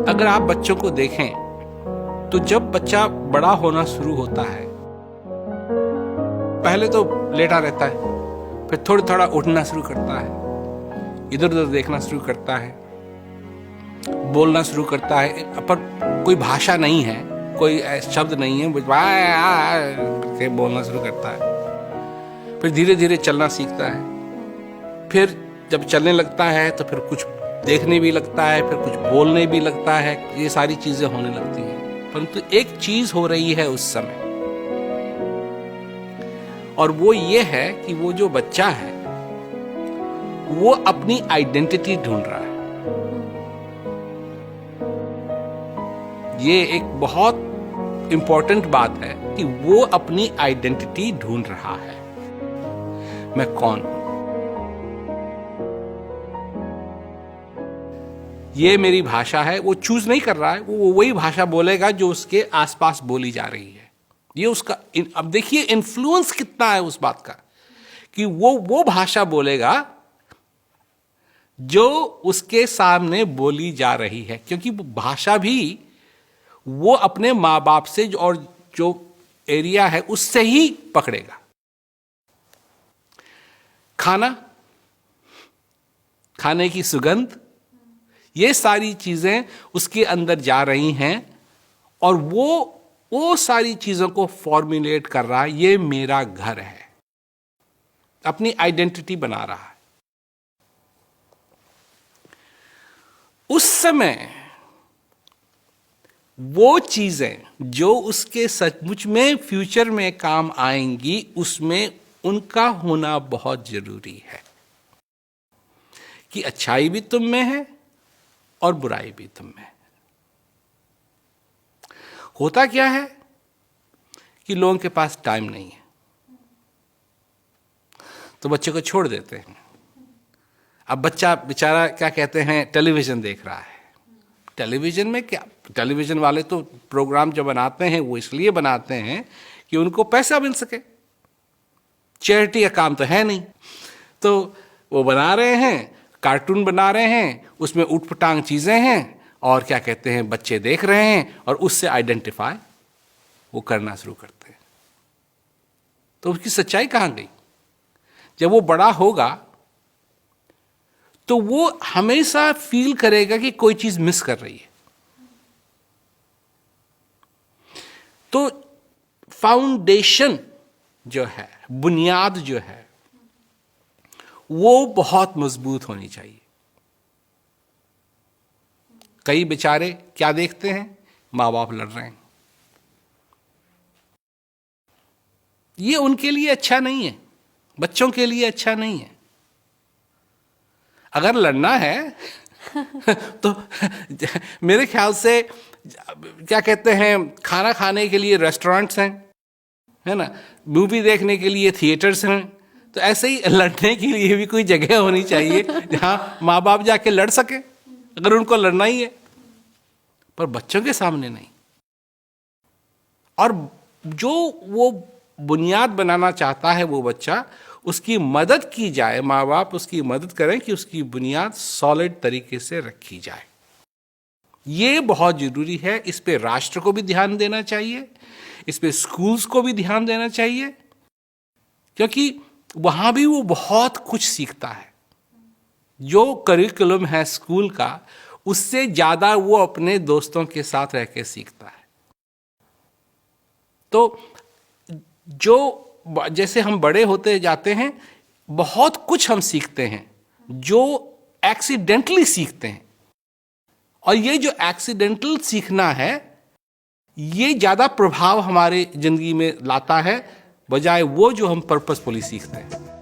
अगर आप बच्चों को देखें तो जब बच्चा बड़ा होना शुरू होता है, पहले तो लेटा रहता है, फिर थोड़ा थोड़ा उठना शुरू करता है, इधर उधर देखना शुरू करता है, बोलना शुरू करता है, पर कोई भाषा नहीं है, कोई शब्द नहीं है, करके बोलना शुरू करता है। फिर धीरे धीरे चलना सीखता है, फिर जब चलने लगता है तो फिर कुछ देखने भी लगता है, फिर कुछ बोलने भी लगता है, ये सारी चीजें होने लगती हैं। परंतु एक चीज हो रही है उस समय, और वो ये है कि वो जो बच्चा है वो अपनी आइडेंटिटी ढूंढ रहा है। ये एक बहुत इंपॉर्टेंट बात है कि वो अपनी आइडेंटिटी ढूंढ रहा है। मैं कौन हूं? ये मेरी भाषा है। वो चूज नहीं कर रहा है, वो वही भाषा बोलेगा जो उसके आसपास बोली जा रही है। ये उसका अब देखिए इन्फ्लुएंस कितना है उस बात का कि वो भाषा बोलेगा जो उसके सामने बोली जा रही है, क्योंकि भाषा भी वो अपने माँ बाप से और जो एरिया है उससे ही पकड़ेगा। खाना, खाने की सुगंध, ये सारी चीजें उसके अंदर जा रही हैं और वो सारी चीजों को फॉर्मुलेट कर रहा है। ये मेरा घर है, अपनी आइडेंटिटी बना रहा है। उस समय वो चीजें जो उसके सचमुच में फ्यूचर में काम आएंगी, उसमें उनका होना बहुत जरूरी है कि अच्छाई भी तुम में है और बुराई भी तुम में है। होता क्या है कि लोगों के पास टाइम नहीं है तो बच्चे को छोड़ देते हैं। अब बच्चा बेचारा क्या कहते हैं, टेलीविजन देख रहा है। टेलीविजन में क्या, टेलीविजन वाले तो प्रोग्राम जो बनाते हैं वो इसलिए बनाते हैं कि उनको पैसा मिल सके। चैरिटी का काम तो है नहीं, तो वो बना रहे हैं, कार्टून बना रहे हैं, उसमें उटपटांग चीजें हैं और क्या कहते हैं बच्चे देख रहे हैं और उससे आइडेंटिफाई वो करना शुरू करते हैं। तो उसकी सच्चाई कहां गई? जब वो बड़ा होगा तो वो हमेशा फील करेगा कि कोई चीज मिस कर रही है। तो फाउंडेशन जो है, बुनियाद जो है, वो बहुत मजबूत होनी चाहिए। कई बेचारे क्या देखते हैं, माँ बाप लड़ रहे हैं। ये उनके लिए अच्छा नहीं है, बच्चों के लिए अच्छा नहीं है। अगर लड़ना है तो मेरे ख्याल से क्या कहते हैं, खाना खाने के लिए रेस्टोरेंट्स हैं, है ना, मूवी देखने के लिए थिएटर्स हैं, तो ऐसे ही लड़ने के लिए भी कोई जगह होनी चाहिए जहां माँ बाप जाके लड़ सके अगर उनको लड़ना ही है, पर बच्चों के सामने नहीं। और जो वो बुनियाद बनाना चाहता है वो बच्चा, उसकी मदद की जाए, माँ बाप उसकी मदद करें कि उसकी बुनियाद सॉलिड तरीके से रखी जाए। ये बहुत जरूरी है। इस पे राष्ट्र को भी ध्यान देना चाहिए, इस पे स्कूल्स को भी ध्यान देना चाहिए, क्योंकि वहां भी वो बहुत कुछ सीखता है। जो करिकुलम है स्कूल का, उससे ज्यादा वो अपने दोस्तों के साथ रह के सीखता है। तो जो जैसे हम बड़े होते जाते हैं, बहुत कुछ हम सीखते हैं जो एक्सीडेंटली सीखते हैं, और ये जो एक्सीडेंटल सीखना है ये ज्यादा प्रभाव हमारे जिंदगी में लाता है बजाय वो जो हम पर्पसफुली सीखते हैं।